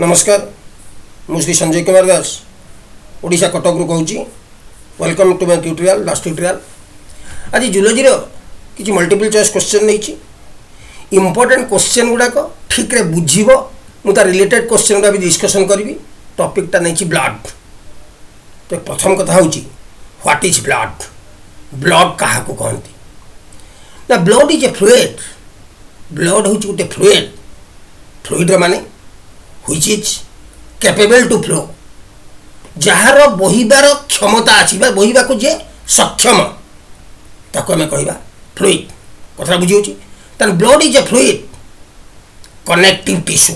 नमस्कार मु श्री संजय कुमार दास ओडिशा कटक रु कहूँ welcome to my tutorial last tutorial आज जूलोजी किसी मल्टीपल चॉइस क्वेश्चन नहीं इंपोर्टेंट क्वेश्चन गुड़ाक ठीक रे बुझीबो मुझे रिलेटेड क्वेश्चन गुड़ा भी डिस्कशन करी टॉपिकटा नहीं ब्लड। तो प्रथम कथा हूँ व्हाट इज ब्लड ब्लड क्या कहती ना blood is a fluid blood हूँ गोटे फ्लूइड फ्लूइड माने which is capable to flow जार बहिबार क्षमता अच्छी बहिबा को जे सक्षम ताको आम कह फ्लूइड कथा बुझी तान blood is a fluid connective tissue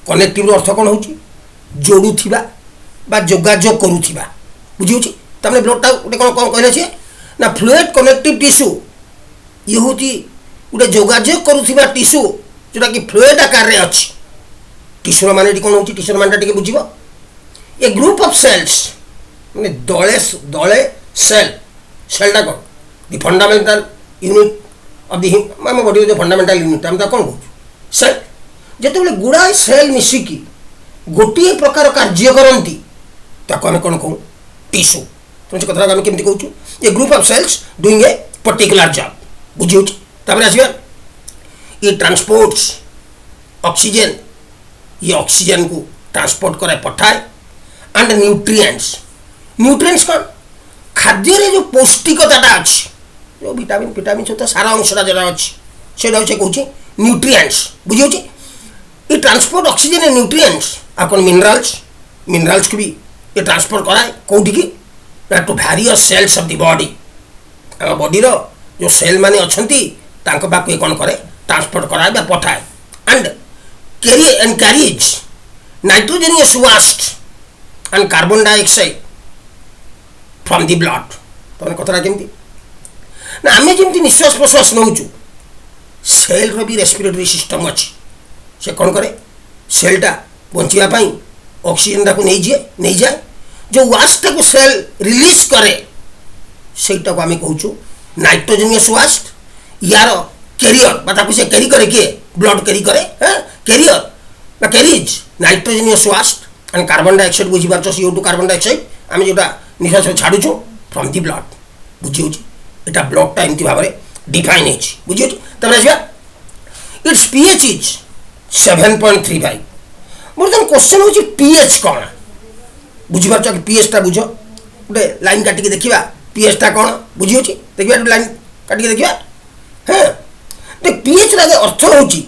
connective अर्थ कौन हो जोड़ुवा जोगाजोग करुवा बुझी तमें ब्लडटा गोटे कौन कौन कहले सी ना फ्लूइड कनेक्टिव टिश्यू ये हूँ गोटे जोगाजोग करुवा टिश्यू जोटा कि फ्लूइड आकार अच्छी टिश्यूर मान कौन हो टिश्यूर मान बुझ ए ग्रुप ऑफ सेल्स माने दले दले सेल सेलटा कौन दि फंडामेंटल यूनिट ऑफ दि आम बॉडी जो फंडामेंटल यूनिट आम कौन कहूँ सेल जिते गुड़ाए सेल मिसिकी गोटे प्रकार कार्य करती आम कौन कहूँ टिश्यू तुम से कथा आम केमती कहूँ a group of cells doing a particular job बुझी आसवा ये ट्रांसपोर्ट्स ऑक्सीजन ये ऑक्सीजन को ट्रांसपोर्ट करे पठाए एंड न्यूट्रिएंट्स न्यूट्रिएंट्स कौन खाद्य रे जो पौष्टिकता अच्छी जो विटामिन विटामिन सहित सारा अंशटा जो अच्छी से कहूँ न्यूट्रिएंट्स बुझे ये ट्रांसपोर्ट ऑक्सीजन एंड न्यूट्रिएंट्स आ कौन मिनरल्स मिनरल्स को भी ये ट्रांसपोर्ट कराए कौटी की to various cells of the body आम बॉडी जो सेल माने अच्छी पाक कौन करे ट्रांसपोर्ट कराए पठाए and carries nitrogenous waste and carbon dioxide from the blood तो कथा केमती ना आम जमी निश्वास प्रश्वास नौ सेल भी रेस्पिरेटरी सिस्टम अच्छी से कौन करे सेलटा बचापी ऑक्सीजन को नहीं जाए जो वास्ट को सेल रिलीज करे सेटा को आम कहूँ नाइट्रोजेनियस वास्ट यार कैरियर से कैरी करे किए ब्लड कैरी करे carrier carries nitrogenous waste and carbon dioxide बुझीपार CO2 कार्बन डाइऑक्साइड आम जो निश्वास छाड़ू फ्रॉम दि ब्लड बुझी यहाँ ब्लडटा एमती भाव में डिफाइन हो बुझी तब इट्स pH इज 7.35 बर्तमान क्वेश्चन हूँ pH कौन बुझीपार pHटा बुझ गोटे लाइन काटिक देखा pHटा कौन बुझी देखा लाइन काटिक देखा हाँ देख pH अर्थ हूँ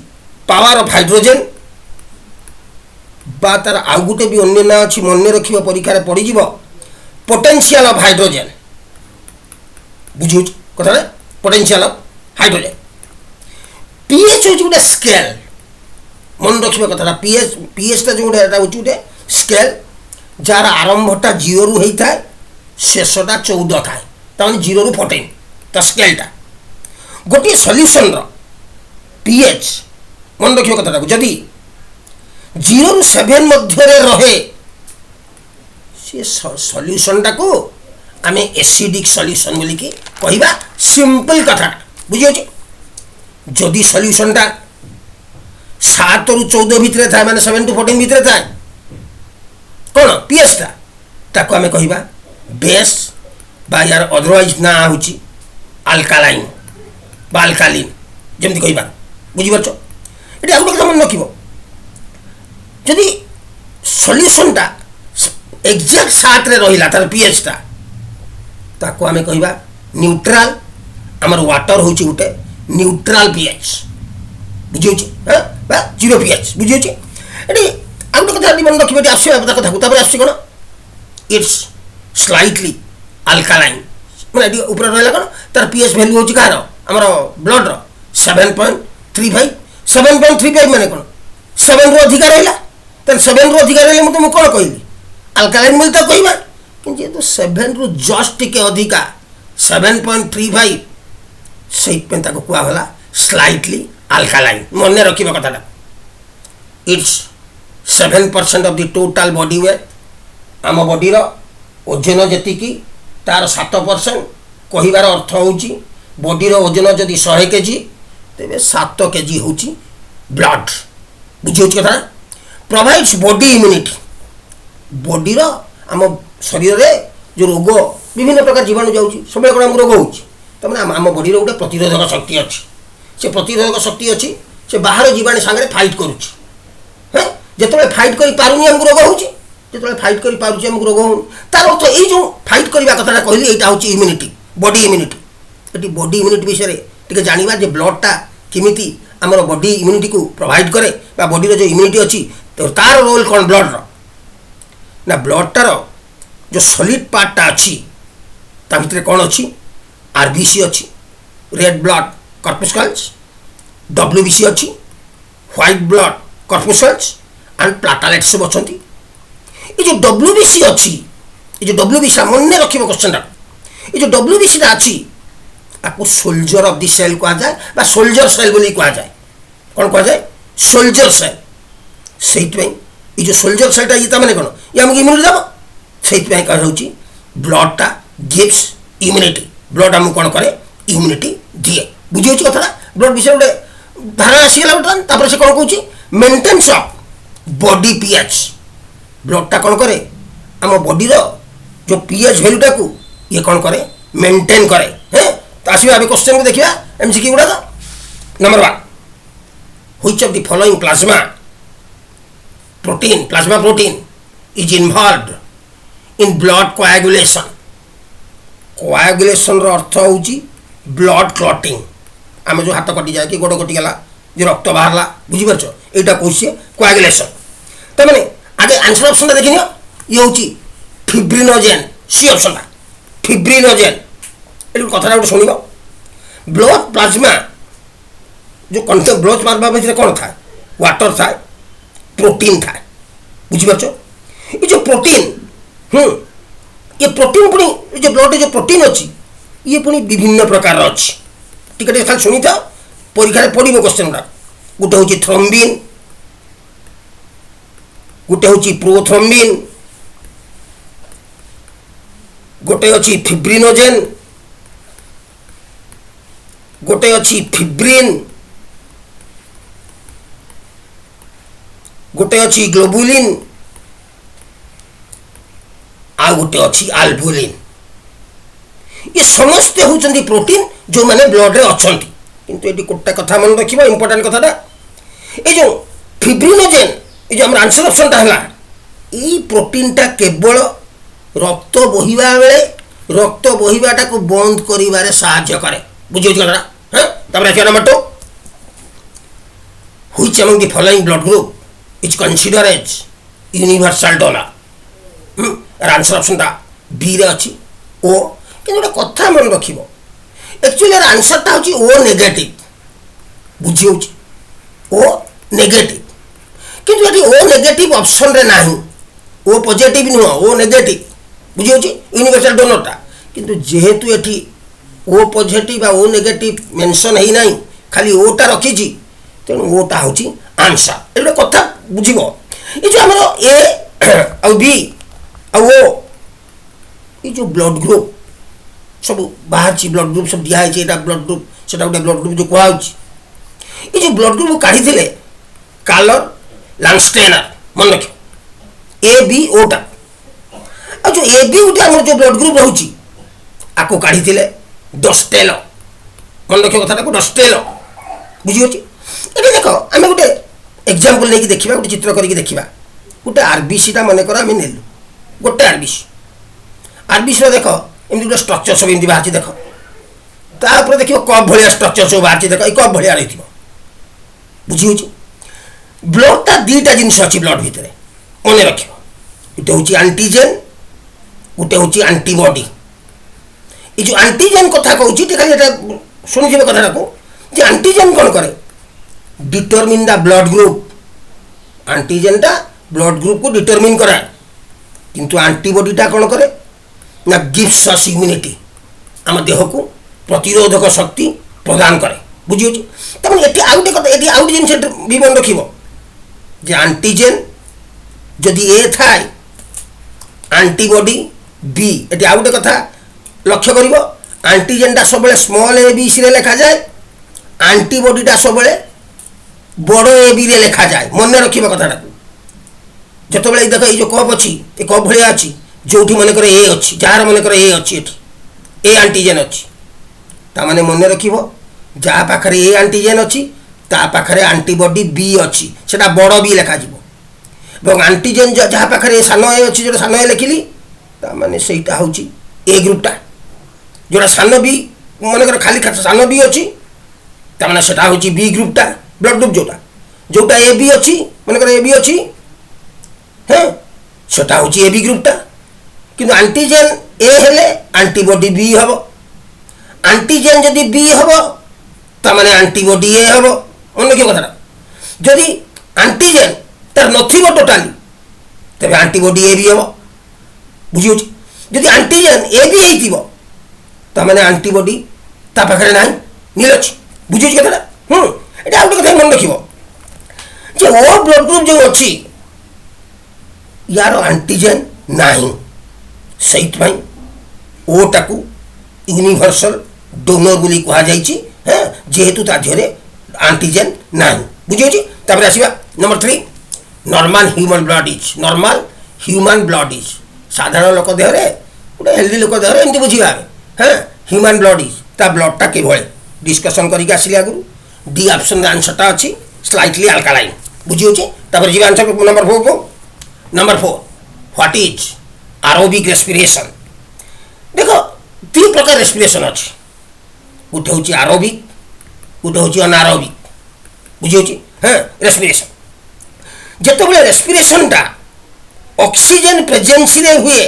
पावर ऑफ हाइड्रोजन बा तार आउ गोटे भी अन्य ना अच्छी मन रखा परीक्षा पड़ज पोटेंशियल ऑफ हाइड्रोजन बुझे कथा पोटेंशियल ऑफ हाइड्रोजन pH हूँ गोटे स्केल मन रखा कथा pHटा जो गोटे स्केल जार आरंभटा 0 रु होता है शेषटा 14 थाए तमें 0 रु 14 तो स्केलटा गोटे सल्यूशन pH मन रखिए कथा जदि 0 रु 7 मध्य रहे सी सल्यूशनटा को आम एसिडिक सल्यूशन बोल कि कहवा सिंपल कथा बुझे जदि सल्यूशनटा 7 रु 14 भितर था माने 7 टू 14 भितर था कौन pHटा ताको आम कहवा बेस बा यार अदरवाइज ना हूँ अल्कालाइन बा अल्कालीन जमती कहवा बुझीपार ये आउ गोटे मन रख जदि सल्यूशनटा एक्जाक्ट 7 रे रहिला तार pHटा ताको आमे कहवा न्यूट्रल आमर वाटर हूँ गोटे न्यूट्रल pH बुझे हाँ 0 pH बुझे ये आउ गोटे कथा मन रखिए आसवा कथा आस कौन इट्स स्लाइटली अल्कालाइन मैंने ऊपर रहा कौन तार pH वैल्यू हूँ कहार आमर ब्लड 7.35 7.35 माने कौन 7 रु अधिक रहा 7 रु अधिक रहा मुझे कौन कहली अल्कालाइन बोलते तो कहवा कि 7 रु जस्ट टिके अधिका 7.35 से कहला स्लाइटली अल्कालाइन मन रखा कथा it's 7% of the total body weight आम बॉडीर ओजन जी तार 7% कहबार अर्थ हूँ बॉडीर ओजन जदि 100 kg तेरे 7 kg हूँ ब्लड बुझे कथा प्रोवाइड्स बॉडी इम्यूनिटी बॉडी रो आम शरीर रे जो रोग विभिन्न प्रकार जीवाणु जाऊँगी सब कौन रोग होने आम बॉडी गोटे प्रतिरोधक शक्ति अच्छी से प्रतिरोधक शक्ति अच्छी से बाहर जीवाणु सागर फाइट करुँचे जिते फाइट कर पारुनी आमको रोग हो जो फाइट कर पार्टी आमको रोग हो तार अर्थ ये जो फाइट करवा कथा कहली यहाँ हूँ इम्यूनिटी बॉडी इम्यूनिटी ये बॉडी इम्यूनिटी विषय टे जाना जे ब्लडटा केमी आम बॉडी इम्यूनिटी को प्रोवाइड करे बॉडी जो इम्यूनिटी अच्छी तो तार रोल कौन ब्लड ना ब्लडटार जो सॉलिड पार्टा अच्छी ता भितर कौन अच्छी आरबीसी अच्छी रेड ब्लड कर्पुस्कल्स डब्ल्यूबीसी अच्छी व्हाइट ब्लड कर्पुस्कल्स एंड प्लाटलेट्स सब अच्छा ये जो डब्ल्यूबीसी अच्छी ये जो डब्ल्यूबीसी मन रखिए क्वेश्चन ये जो डब्ल्यूबीसी अच्छी आपको सोल्जर ऑफ द सेल कह जाए सोल्जर सेल बोली कह जाए कौन कह जाए सोल्जर सेल से ये जो सोल्जर सेलटा ये मैंने कौन ये आमको इम्यूनिटी देव से कहुच्छी ब्लडटा गिव्स इम्यूनिटी ब्लड आमको कौन करे इम्यूनिटी दिए बुझे कथा ब्लड विषय गोटे धारणा आसीगला बर्तमान से कौन कौन मेन्टेन्स ऑफ बॉडी पीएच ब्लडटा कौन करे आम बॉडी जो पीएच भैल्यूटा को ये कौन करे मेंटेन करे हैं तो आसवा अभी क्वेश्चन को देखिए एमसीक्यू गुड़ा number 1 which of the following plasma protein is involved in blood coagulation रो अर्थ होची ब्लड क्लॉटिंग आम जो हाथ कटि जाए कि गोड़ कटिगला जो रक्त बाहरला बुझी पारछ एटा कहछे कोआगुलेशन त माने आगे आंसर ऑप्शन देखिए ये हूँ फिब्रिनोजेन सी ऑप्शन फिब्रिनोजेन ये कथा गोटे शुण ब्लड प्लाज्मा जो कंटेंट ब्लड प्लाज्मा भितर कौन था वाटर था प्रोटीन था बुझीपार ये जो प्रोटीन ये प्रोटीन पुणी जो ब्लड जो प्रोटीन अच्छी ये पुणी विभिन्न प्रकार अच्छी टिके खाली शुणी था परीक्षा पड़ो क्वेश्चन गुड़ा गोटे हूँ थ्रोम्बिन गोटे हूँ प्रोथ्रोम्बिन गोटे अच्छी फिब्रिनोजेन गोटे अच्छी फिब्रिन गोटे अच्छी ग्लोबुलिन आ गोटे अच्छी आल्बुलिन ये समस्ते होती प्रोटीन जो मैंने ब्लड रे अच्छा किंतु ये गोटे कथा मन रखा इंपोर्टाट कथाटा ये जो फिब्रिनोजेन ये जो आंसर ऑप्शन है ये प्रोटीनटा केवल रक्त बोहिबा बेले रक्त बोहिबाटा को बंद करिबारे साहाय्य करे बुझे कथा हाँ तब देखिए number 2 which among the following blood group is consider as universal donor answer option टा बी रे अच्छी ओ कि गोटे कथा मन रखिबो एक्चुअली आंसर टा होची ओ नेगेटिव बुझी होची ओ नेगेटिव किंतु ये ओ नेगेटिव ऑप्शन रे नाही ओ पॉजिटिव नुह ओ नेगेटिव बुझी होची यूनिवर्सल डोनरटा किंतु जेहेतु एठी O positive O negative mention है नहीं खाली ओटा रखी तेणु ओटा हूँ आंसर ये कथा बुझब ये जो आम ए आ बी आ ओ ये जो ब्लड ग्रुप सब बाहर ब्लड ग्रुप सब दिखाई ब्लड ग्रुप से गोटे ब्लड ग्रुप जो कहुच्छी ये जो ब्लड ग्रुप काढ़ी कालर लांगस्टेनर मन रख ए बी ओटा आ जो ए बी गोटे आम जो ब्लड ग्रुप रोचे आपको काढ़ी डस्टेलो मन रख कथा डस्टेलो बुझी ये देख आम गोटे एग्जांपल नहीं देखा गोटे चित्र करके देखा गोटे आरबीसी मन कर आम नेलु गोटे आरबीसी देख एमती गोटे स्ट्रक्चर सब एमती बाहर देख तापर देख कप भाया स्ट्रक्चर सब बाहर देख ये कप भाया रही बुझी ब्लडटा दुईटा जिनस अच्छी ब्लड भितर मन रख गोटे हूँ आंटीजेन गोटे हूँ आंटीबॉडी ये जो आंटीजेन कथा कहूँ खाली शुणुचे कथा को आंटीजेन कौन करे डिटरमिन द ब्लड ग्रुप आंटीजेनटा ब्लड ग्रुप को डिटरमिन कराए किंतु आंटीबॉडीटा कौन करे ना गिव्स अस इम्यूनिटी आम देह को प्रतिरोधक शक्ति प्रदान करे बुझी तमें ये आउटे कथा ये आउट जिन भी मन रख आंटीजेन जदि ए थाए आंटीबॉडी बी ये आउटे कथा लक्ष्य कर आंटीजेनटा सब स्मॉल ए बी सी लिखा जाए आंटीबॉडीटा सब बड़ ए बी रे लिखा जाए मन रखा कथा जितेबाला देख ये जो कप अच्छी ये कप भाया अच्छी जो मनकर ए अच्छी जार मनकर ए अच्छी ए आंटीजेन अच्छी ताने मन रख जहाँ पाखे ए आंटीजेन अच्छी ता पाखे आंटीबॉडी बी अच्छी से बड़ बी लिखा आंटीजेन जहाँ पाखे सान ए अच्छी जो सान ए लिखिली ताने से हूँ ए ग्रुपटा जोटा सान बी मनकर खाली सान बी अच्छी ताने से हूँ बी ग्रुपटा ब्लड ग्रुप जोटा जोटा ए बी अच्छी मनकर ए बी अच्छी हाँ सेटा हूँ ए बी ग्रुपटा किंतु आंटीजेन ए हेले आंटीबॉडी बी हम आंटीजेन जदि बी हम ताने आंटीबॉडी ए हम मन रखिए कथा जदि आंटीजेन तार नथिबो टोटाली तबे आंटीबॉडी ए बी हम बुझी जदि आंटीजेन ए बी होइतिबो ताने आंटीबॉडी ता पाखरे नाही नील अछि बुझी कथा एटा आउट कथा मन रखिबो जे ओ ब्लड ग्रुप जो अछि यार आंटीजेन नाही सहित भाई ओटा को यूनिवर्सल डोनर बोली कहा जाइछि हैं जेहेतु ता धरे आंटीजेन नाही बुझियो तापर आसीबा number 3 normal human blood is normal human blood is साधारण लोक देहरे गोटे हेल्दी लोक देहरे एमती बुझिबा हैं ह्यूमन ब्लड इज ता ब्लडटा केभळे डिस्कशन करिक आसिले आगु डी ऑप्शन आंसरटा अछि स्लाइटली अल्कालाइन बुझियो तापर जीवा आंसर नंबर 4 को number 4 what is aerobic respiration देखो 3 प्रकार रेस्पिरेशन अच्छी गोटे हूँ एरोबिक गोटे हूँ अनारोबिक बुझे हाँ रेस्पिरेशन जिते रेस्पिरेशनटा ऑक्सीजन प्रेजेंसी रे हुए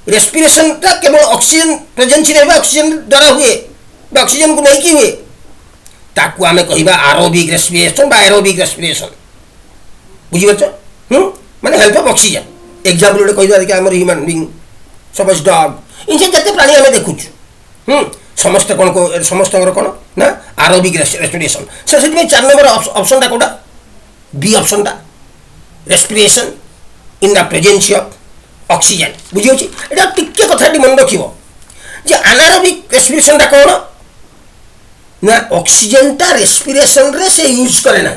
रेस्पिरेशनटा केवल ऑक्सीजन प्रेजेंसी रे ऑक्सीजन द्वारा हुए ऑक्सीजन को नहीं हुए ताकू आमे कहिबा एरोबिक रेस्पिरेशन बा एरोबिक रेस्पिरेशन बुझिपारछ माने हेल्प ऑफ ऑक्सीजन एग्जाम्पल गोटे कहीदा देखिए आम ह्यूमन बीइंग सपोज डॉग इनसे जिते प्राणी आम देखुचु समस्त कौन को समस्त कौन ना एरोबिक रेस्पिरेशन से 4 नंबर ऑप्शनटा कौटा बी ऑप्शनटा respiration in the presence of oxygen बुझियो एटा टिके कथाटी मन रखिबो जे अनारोबिक रेस्पिरेशनटा कौन ना ऑक्सीजनटा रेस्पिरेशन रे से यूज करे ना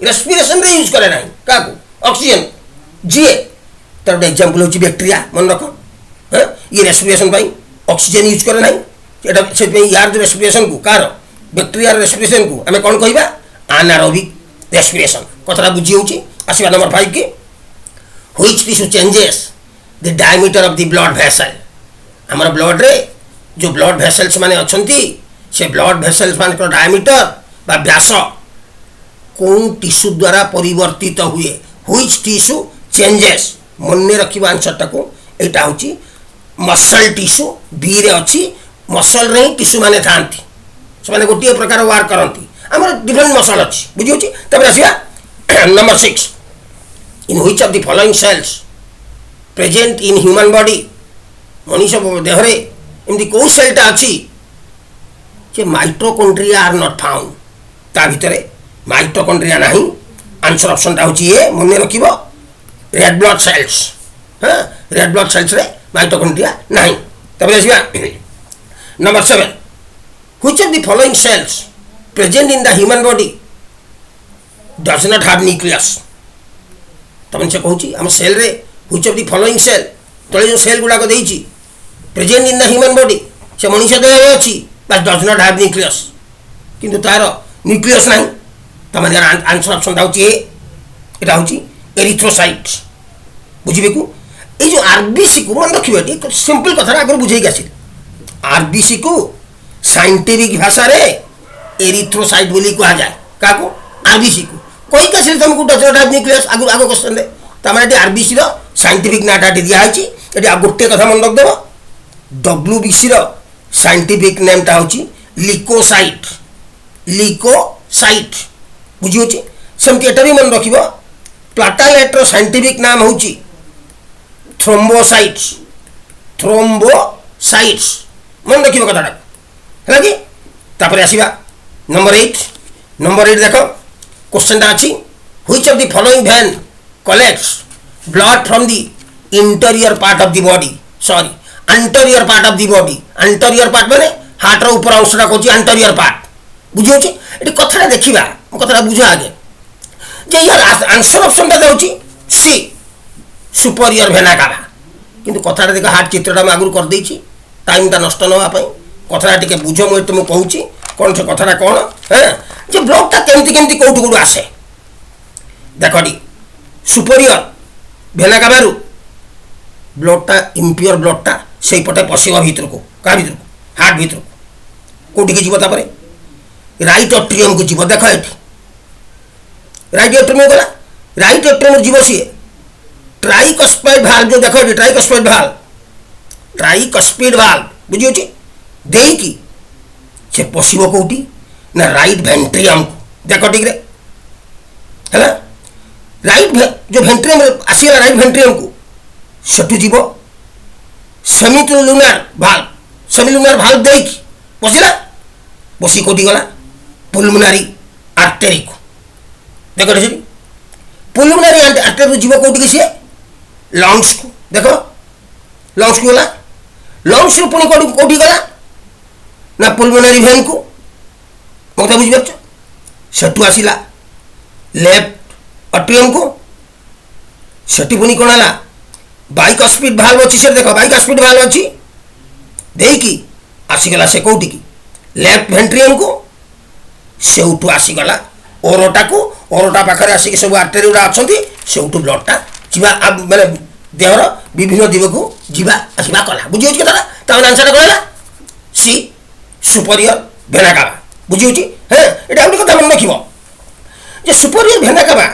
रेस्पिरेशन रे यूज करे ना का ऑक्सीजन जी तार गोटे एक्जाम्पल हूँ बैक्टेरिया मन रख ये रेस्पिरेशन ऑक्सीजन यूज करे ना से यार जो रेस्पिरेशन को कार बैक्टेरिया रेस्पिरेशन को आम कौन कहवा अनारोबिक रेस्पिरेशन कथा बुझी होची आसवा नंबर 5 के which tissue changes the diameter of the blood vessel हमर ब्लड रे जो ब्लड वेसल्स माने अछंती से ब्लड वेसल्स मान को डायमीटर बा व्यास कोन टिश्यू द्वारा परिवर्तित हुए व्हिच टिश्यू चेंजेस मन रखिबा आंसरटा को एटा होची मसल टिश्यू बी रे अछि मसल रे टिश्यू माने थांती से माने गोटे प्रकार वर्क करंती हमर डिफरेंट मसल अछि बुझियो छी तबे आसीबा number 6 in which of the following cells present in human body मनीष देहरे एमदी को सेलटा अछि जे माइटोकॉन्ड्रिया आर नॉट फाउंड ता भितरे माइटोकॉन्ड्रिया नाही आंसर ऑप्शन ता होची ए मन रखिबो रेड ब्लड सेल्स हाँ रेड ब्लड सेल्स रे माइटोकॉन्ड्रिया नहीं तब आसीबा number 7 which of the following cells present in the human body does not have nucleus तमन से कहूची हम सेल रे which of the following cell तळे जो सेल गुडा को देइची present in the human body से मनुष्य देह रे अछि बस डज नॉट हैव न्यूक्लियस किंतु तार न्यूक्लियस नहीं तमन आंसर ऑप्शन दा होची एटा होची एरिथ्रोसाइट बुझिबे को ए जो आरबीसी को मन रखिबे एक सिंपल कथा आगर बुझेई गासी आरबीसी को साइंटिफिक भाषा रे एरिथ्रोसाइट बोली कहा जाए का को आरबीसी को कोई का सिल तुमको डज नॉट हैव न्यूक्लियस आगु आगो क्वेश्चन दे तमारे आरबीसी रो साइंटिफिक नाटा दिया आइची एटी गोटे कथा मन रख देबो डब्ल्यूबीसी रो साइंटिफिक नेम ता होची लिकोसाइट बुझियो छी सेमति एटा भी मन रखिबो प्लाटालेट रो साइंटिफिक नाम होची थ्रोम्बोसाइट्स मन रखिबो कथाटा है कि तापर आसीबा नंबर 8 देखो क्वेश्चन ता अछि which of the following vein collects blood from the interior part of the body sorry anterior part of the body anterior part माने हार्ट रो ऊपर अंशटा कहछि अंटीरियर पार्ट बुझियो छी एटी कथाटा देखिबा कथाटा बुझा आगे जे यार आंसर ऑप्शन ता दउछि सी सुपरियर भेना कावा किंतु कथा देख हार्ट चित्रटा मैं आगुरी कर देछि टाइमटा नष्ट नापी कथा टे बुझ मुझे तुम कहूँ कौन से कथा कौन हाँ जे ब्लडटा केमती केमती कौटू कौटू आसे देख टी सुपरियर भेना काबारू ब्लडटा इम्प्योर ब्लडटा से पटे पशिब भितर को क्या भितर को हार्ट भितर को कौटी जीव राइट एट्रियम को जीव देख ये राइट एट्रियम गला राइट एट्रियम जीव सी ट्राइकस्पाइड भाल्व जो देख ट्राइकस्पाइड भाल्व बुझी देकी से पशिब कौटी ना राइट भेंट्रियम को देख ठीक है राइट जो भेंट्रियम आसगला राइट भेंट्रियम को सेठू जीव सेमिलुनार भाल्व देकी पशिला पशि कौटी गला पुलमुनारी आर्टेरी को देख पुलमुनारी आर्टेरी जीव कौटी की सी लंग्स को देख लंग्स को गला लंग्स पुणी कौटी गला ना पुलमुनारी भेन को मत बुझीपार सेठू आसला लेफ्ट एट्रियम को सेठी पुणी कौन है बाइक स्पीड भाल्व अच्छी से देख बाइक स्पीड भाल्व अच्छी देकी आसीगला से कौटी की लेफ्ट भेंट्रियम को से आसीगला ओरोटा को ओरोटा पाखे आसिक सब आर्टेरी गुड़ा अच्छा से ब्लडटा जीवा माने देहर विभिन्न दिग को जीवा आसवा कला बुझी कथा आंसर कौन है सी सुपरियर भेना कावा बुझी हाँ यहाँ गोटे कथा मन रख सुपरियर भेना कावा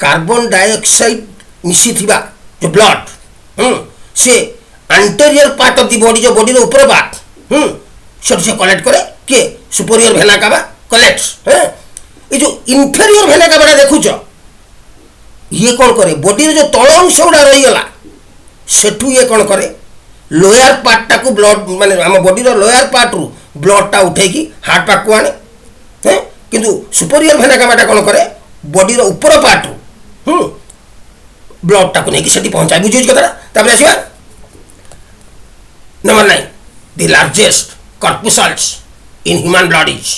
कार्बन डाइऑक्साइड मिसी जो ब्लड से anterior part of the body जो बॉडी ऊपर पार्ट से कलेक्ट करे किए सुपरियर भेना कावा कलेक्ट हाँ ये जो इनफेरियर भेना कावा देखुच ये कौन करे बॉडी जो तल अंश गुड़ा रहीगला सेठू ये कौन करे लोअर पार्टा को ब्लड माने आम बॉडी लोअर पार्ट रु ब्लडटा उठेकी हार्ट पाक को आने हैं किंतु सुपरियर भेना कावाटा कौन करे बॉडी ऊपर पार्ट रु ब्लडटा को लेकिन सेठी पहुंचाए बुझे कथा आसवा number 9 the largest corpuscles in human blood is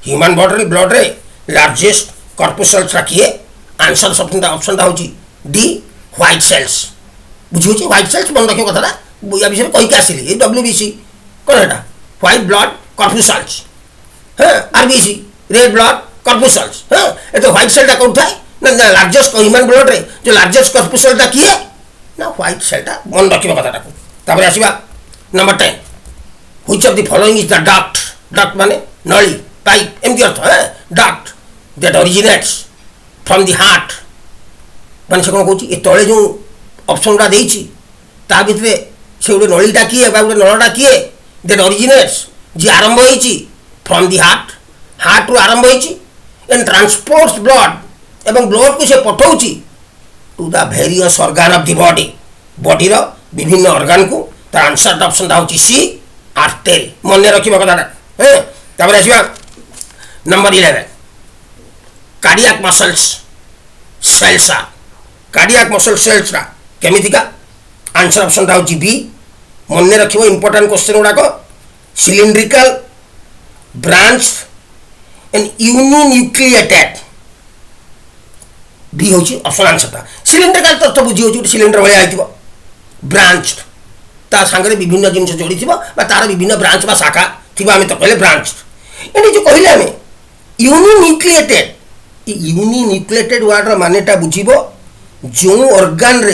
human blood रे लार्जेस्ट कर्पुसल्स किए आंसर ऑप्शन टा होची डी व्हाइट सेल्स बुझी व्हाइट सेल्स मन रखियो कथा या विषय कहीकि आसिली ये डब्ल्यूबीसी कौन है व्हाइट ब्लड कर्पुसल्स हाँ आरबीसी रेड ब्लड कर्पुसल्स हाँ ये तो व्हाइट सेलटा कौन थाए ना लार्जेस्ट ह्यूमन ब्लड रे जो लार्जेस्ट कर्पुसल्टा किए ना व्हाइट सेलटा मन रखियो कथा आसवा number 10 which of the following is the duct duct माने नली पाइप एमती अर्थ है duct that originates from the heart माने से कौन कहूँ ये तले जो ऑप्शन गुड़ा देछि ता भितरे से गोटे नलीटा किए गोटे नलटा किए दैट ओरिजिनेट्स जी आरंभ होइछि फ्रॉम द हार्ट हार्ट रु आरंभ होइछि एंड ट्रांसपोर्ट्स ब्लड एवं ब्लड को से पठाउछि to the various organ of the body body रो विभिन्न ऑर्गन को तार आंसर ऑप्शन होछि सी आर्टेरी मन रखिबा कथाटा हैं तापर आसीबा number 11 cardiac muscles cells cardiac muscle cells केमितिका आंसर ऑप्शन होछि बी मन रखिबो इंपोर्टेंट क्वेश्चन गुडाक cylindrical branch and uninucleated B होछि ऑप्शन आंसर सिलिंड्रिकल तो बुझी होछि सिलिंडर भलिया आइतिबो ब्रांच ता संगे विभिन्न जिनस जोड़ी थी तार विभिन्न ब्रांच बा शाखा थी आम तो कहले ब्रांच ये जो कहले आम यूनिन्यूक्लिएटेड वर्ड मानेटा बुझीबो जो ऑर्गन रे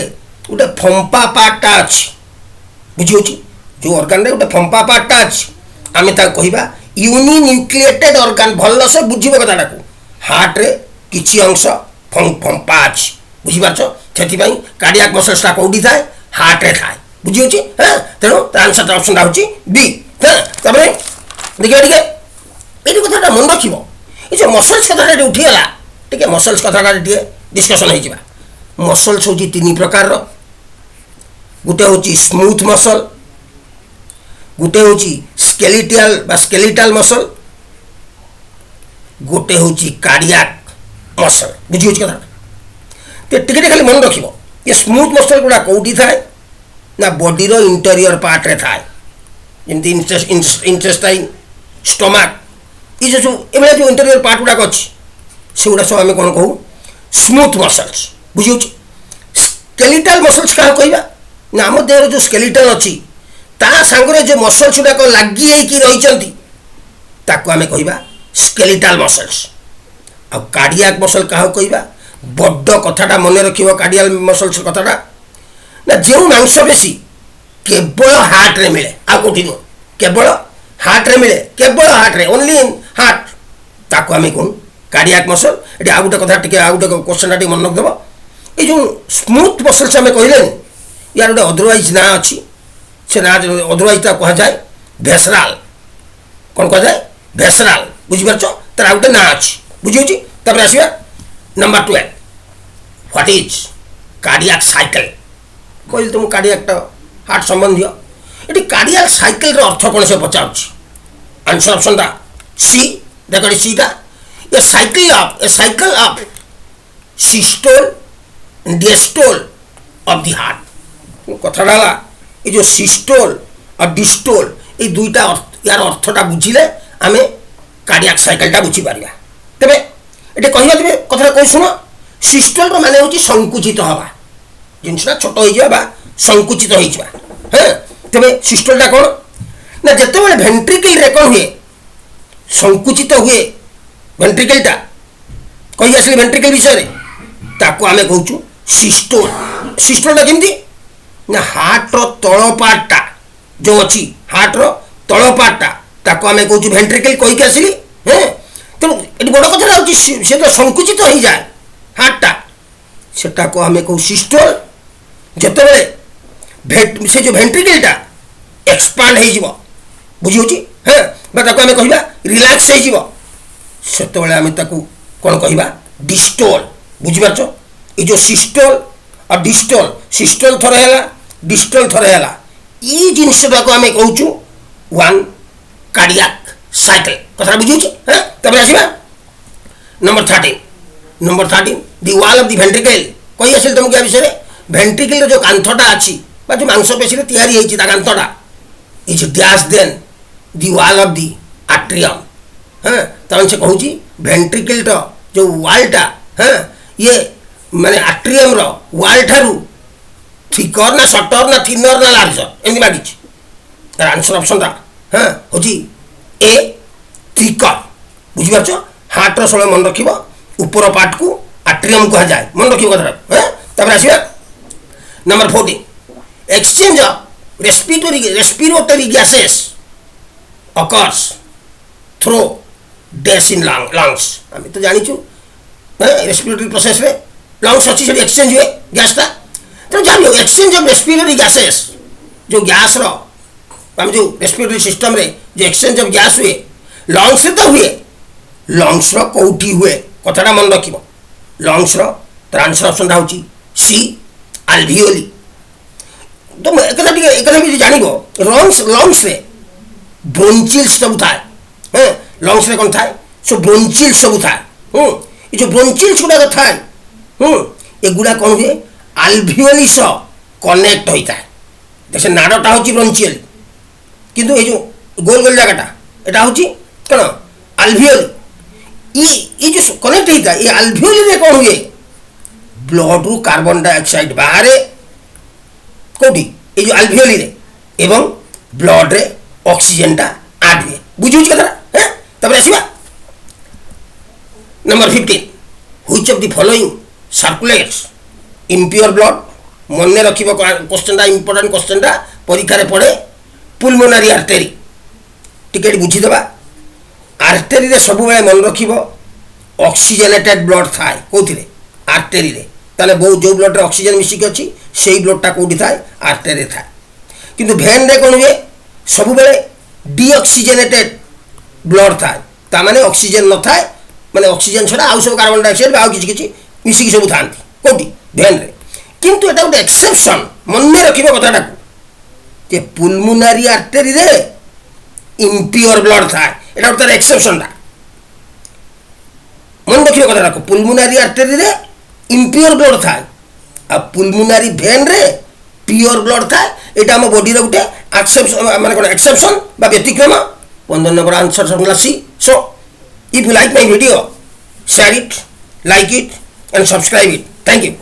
गोटे फंपा पार्टा अच्छी बुझी जो ऑर्गन रे गोटे फंपा पार्टा अच्छी आम ता कहबा यूनिन्यूक्लिएटेड ऑर्गन भल से बुझीबो कथाटा को हार्ट रे किछि अंश फंपा अच्छी बुझी पारछ सेति पई कार्डियक मसल्सटा कोडी थाए हार्ट रे थाए बुझी होची हाँ तेणु आंसर ऑप्शन होची बी हाँ तापर देखिए ये कथा मन रखिब ये जो मसल्स कथा उठीगला टे मसल्स कथा डिस्कसन हो मसल्स होची 3 प्रकार गोटे होची स्मूथ मसल गोटे होची स्केलेटल मसल गोटे होची कार्डियक मसल बुझी होची कथा ते टिके खाली मन रखिब ये स्मूथ मसल गुड़ा कोठी थाए ना बॉडी रो इंटीरियर पार्ट रे थाए जमती इंटेस्टाइन स्टमक ये जो इंटीरियर पार्ट गुड़ा अच्छी से गुड़ा सब आम कौन कहू स्मूथ मसल्स बुझी स्केलेटल मसल्स क्या कहबा ना आम देहर जो स्केलेटन अच्छी ता सांगरे जो मसल्स गुड़ाक लगी रही ताको आमे कहबा स्केलेटल मसल्स आ कार्डियाक मसल क्या कहबा बड़ कथाटा मन रखिबो कार्डियल मसल्स कथाटा ना जो मांसपेशी केवल हार्ट रे मिले आ कोठी नु केवल हार्ट रे मिले केवल हार्ट रे ओनली इन हार्ट ताको आमे कोन कार्डियाक मसल एटी आ गुटे कथा टिके आ गुटे क्वेश्चन टी मन रखदबो ए जो स्मूथ मसल्स आमे कहले यार गोटे अदरवाइज ना अच्छी से ना अदरवाइज ता कह जाए भेसराल कौन कह जाए भेसराल बुझिपार तार गोटे ना अच्छी बुझी तापर आसवा number 12 what is cardiac cycle कहली तुम कार्डियाक हार्ट संबंधी ये कार्डियाक साइकिल अर्थ कौन से पचार आंसर ऑप्शन दा सी देख सी टा a cycle of systole diastole of the heart कथा ये जो सिस्टोल और डिस्टोल ये दुईटा यार अर्थटा बुझिले आमे कार्डियाक साइकिलटा बुझी पारिबा तेबे एटे कहिबा तेबे कथा कहि सुनो सिस्टोल रो माने होची संकुचित हवा जिनसटा छोट होई जाबा संकुचित होई जाबा हैं तेबे सिस्टोलटा कोन ना जते बेले वेंट्रिकल रे कोन हुए संकुचित हुए वेंट्रिकलटा कहि आसले वेंट्रिकल विषय रे ताको आमे कहूछु सिस्टोल सिस्टोलटा केमती ना हार्ट रो तळ पार्टटा जो अछि हार्ट रो तळ पार्टटा ताको आमे कहूछु वेंट्रिकल कहि के आसली हैं तो एटी बड़ कथा होछि से तो संकुचित हो जाए हार्टटा सेटा को आमे कहू सिस्टोल जते बेले से जो वेंट्रिकलटा एक्सपांड हो जिवो बुझी होछि हैं बा ताको आमे कहिबा रिलैक्स हो जिवो सेते बेले आमे ताको कोन कहिबा डिस्टोल बुझी पाछो ए जो सिस्टोल और डिस्टोल सिस्टोल थरे हला डिस्टोल थरे हला ई जिनसटा को आमे कहूछु वन कार्डियाक साइकिल कथा बुझी हैं तब आसवा number 13 the wall of the ventricle कहि आसिल तुम क्या विषय वेंट्रिकल जो कांथटा अछि बा जो मांसपेशी रे तयारी हेछि ता कांथटा is dash then the wall of the atrium हैं तमन से कहूची वेंट्रिकल तो जो वालटा हैं ये माने आट्रियम रो वाल ठारू थिकर ना शॉर्टर ना थिनर ना लार्जर एमि मागिछि तार आंसर ऑप्शन ता हैं होची ए थिकर बुझी पाछो हार्ट रो सळे मन रखिबो ऊपर पार्ट को आट्रियम कहा जाए मन रखिबो कथा हैं तब आसीबा number 14 exchange of respiratory gases occurs through dash in lungs आम तो जानी रेस्पिरेटरी प्रोसेस रे लंग्स अच्छी से एक्सचेंज हुए गैसटा तो जान एक्सचेंज ऑफ रेस्पिरेटरी गैसेस जो गैस रो आम जो रेस्पिरेटरी सिस्टम रे जो एक्सचेंज ऑफ गैस हुए लंग्स रे तो हुए लंग्स रो कोठी हुए कथाटा मन रखिबो लंग्स रो तर आंसर ऑप्शन होची सी अल्वियोली तो एकटा भी जानिबो लंग्स रे ब्रोंचिल्स सब थाए हैं लंग्स रे कोन थाए सो ब्रोंचिल्स सब थाए ये जो ब्रोंचिल्स गुडा थाए एगुडा कोन हुए अल्वियोली सो कनेक्ट होई थाए जैसे नाडटा होची ब्रोंचिल किंतु ये जो गोल गोल जगहटा एटा होची कोन अल्वियोली ये जो कनेक्ट होता है ये अल्वियोली रे कोन हुए ब्लड रु कार्बन डाइऑक्साइड बाहर कोठी ये जो अल्वियोली रे एवं ब्लड रे ऑक्सीजन टा आड हुए बुझी कथा हैं तब आसीबा number 15 which of the following circulates impure blood मन रखिबो क्वेश्चन टा इंपोर्टेंट क्वेश्चन टा परीक्षा रे पड़े पुलमोनरी आर्टरी टिकेट बुझी देबा आर्टरी रे सब बेले मन रखिबो ऑक्सीजनेटेड ब्लड थाए कोथिरे आर्टरी रे ताले बहुत जो ब्लड रे ऑक्सीजन मिसिक अछि सेही ब्लड टा कोठी थाए आर्टरी थाए किंतु भेन रे कोन हुए सब बेले डीऑक्सीजनेटेड ब्लड थाए ता माने ऑक्सीजन न थाए माने ऑक्सीजन छडा आउ सब कार्बन डाइऑक्साइड बा किछि किछि मिसिक सब थांती कोठी भेन रे किंतु एटा गोटे एक्सेप्शन मन में रखिबो कथाटा जे पुलमोनरी आर्टरी रे इम्प्योर ब्लड थाए एटा गोटे एक्सेप्शन ता मन रखिबो कथाटा पुलमोनरी आर्टरी रे इम्प्योर ब्लड थाए आ पुलमोनरी भेन रे प्योर ब्लड थाए एटा हम बॉडी रे गोटे एक्सेप्शन माने कोन एक्सेप्शन बा व्यतिक्रम 15 नंबर आंसर समला C so if you like my video share it, like it and subscribe it. Thank you.